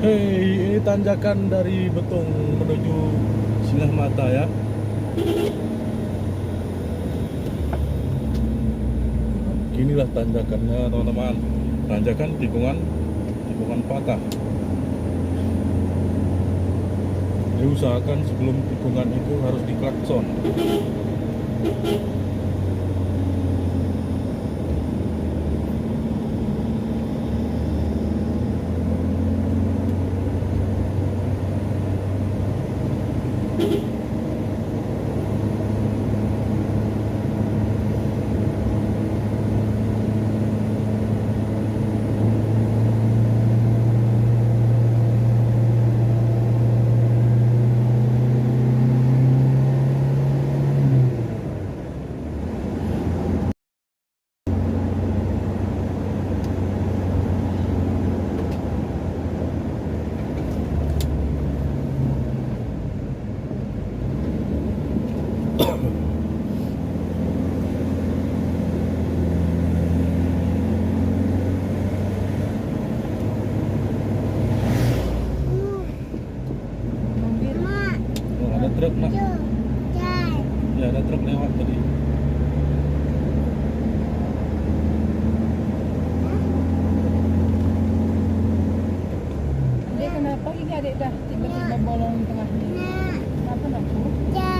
Hei, ini tanjakan dari Betong menuju Singa Mata ya. Inilah tanjakannya teman-teman. Tanjakan tikungan patah. Diusahakan sebelum tikungan itu harus diklakson. Oh, ada truk nak. Ya, ada truk lewat tadi. Adik kenapa ini adik dah tiba-tiba bolong di tengahnya? Kenapa nak bu? Ya.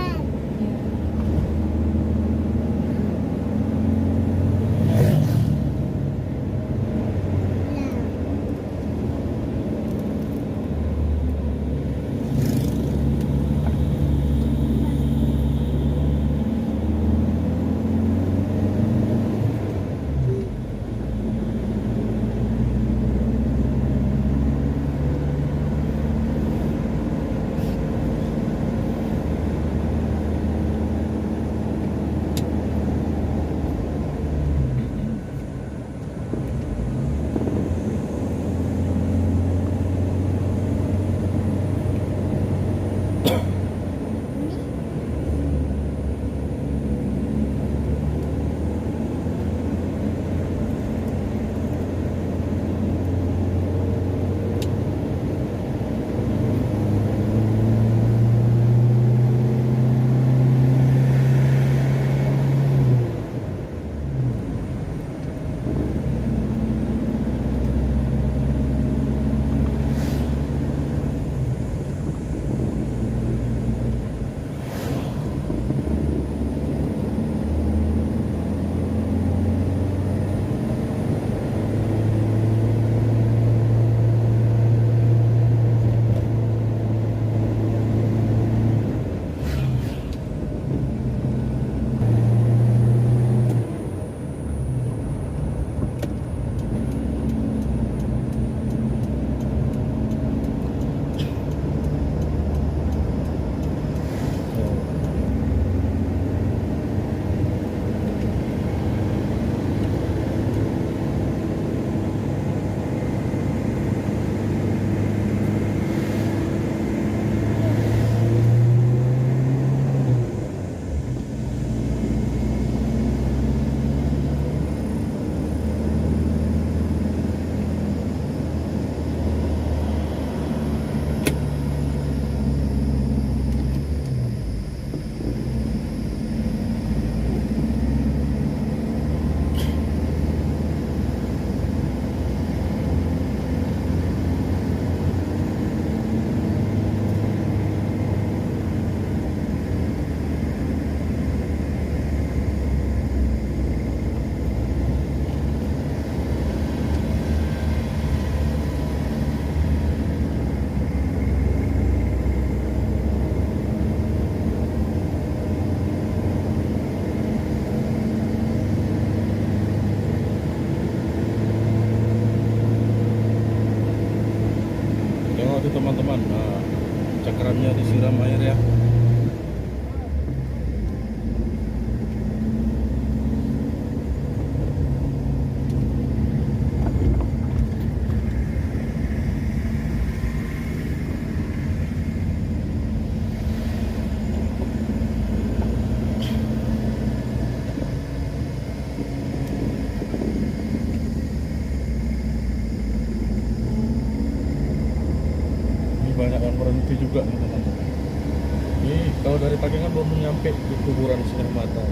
Tengok tuh teman-teman, nah, cakramnya disiram air ya. banyak yang berhenti juga nih teman-teman. Ini kalau dari pagi kan belum nyampe di kuburan Singa Mata.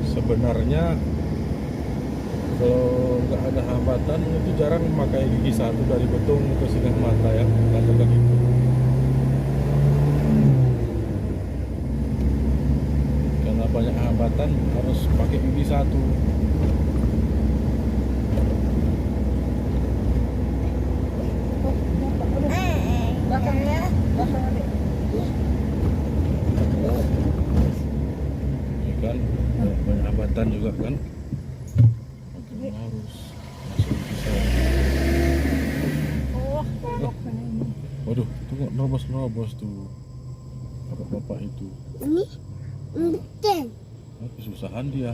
Sebenarnya kalau nggak ada hambatan itu jarang memakai gigi satu dari Betung ke Singa Mata ya, lanjut lagi. Karena banyak hambatan harus pakai gigi satu. Belakang adik. Ya kan, banyak hambatan juga kan. Makanya harus langsung bisa. Oh, pokoknya ini. Waduh, tunggu nerobos tuh bapak itu. Ini penting. Kesusahan dia.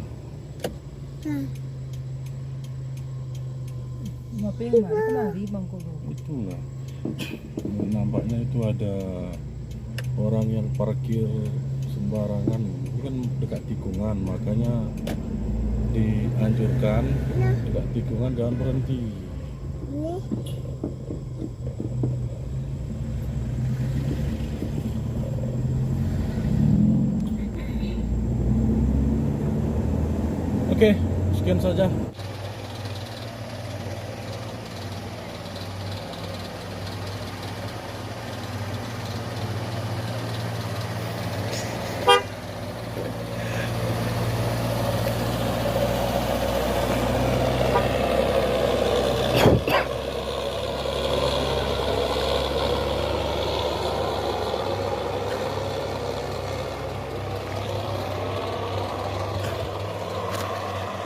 Bapak yang mana kemari Bang Kolo? Itulah. Nampaknya itu ada orang yang parkir sembarangan. Ini kan dekat tikungan, makanya dianjurkan dekat tikungan jangan berhenti. Ini Oke, sekian saja.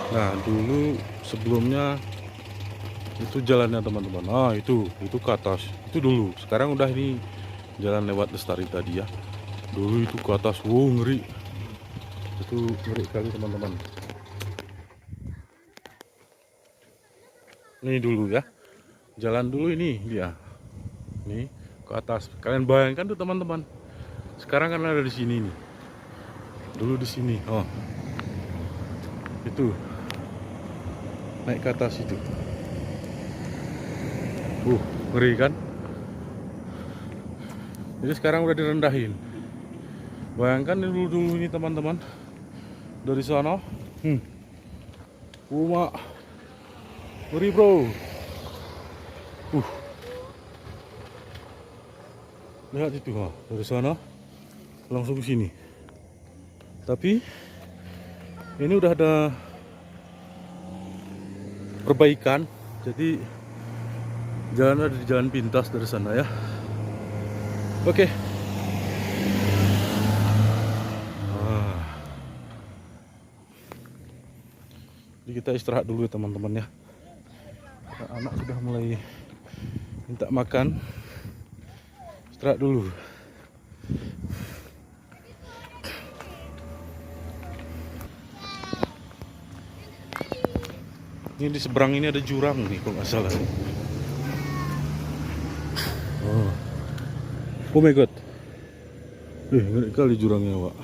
Nah, dulu sebelumnya itu jalannya teman-teman. Nah, itu ke atas. Itu dulu. Sekarang udah ini jalan lewat Lestari tadi ya. Dulu itu ke atas. Wow, ngeri. Itu ngeri kali teman-teman. Ini dulu ya. Jalan dulu ini dia. Nih ke atas. Kalian bayangkan tuh teman-teman. Sekarang kan ada di sini nih. Dulu di sini. Oh. Itu. Naik ke atas itu. Ngeri kan? Jadi sekarang udah direndahin. Bayangkan dulu ini teman-teman. Dari sana. Mak. Ngeri bro. Lihat itu, dari sana langsung ke sini. Tapi ini udah ada perbaikan, jadi jalan ada di jalan pintas dari sana ya. Oke. Jadi kita istirahat dulu ya teman-teman ya. Anak sudah mulai minta makan. Istirahat dulu. Ini di seberang ini ada jurang nih kalau nggak salah. Oh my god. Ngeri kali jurangnya, Pak.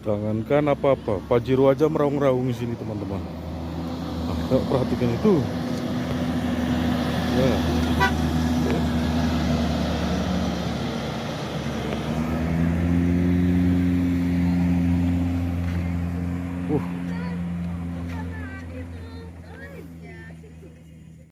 Jangankan apa-apa, Pajero aja meraung-raung di sini teman-teman. Perhatikan itu. Ya.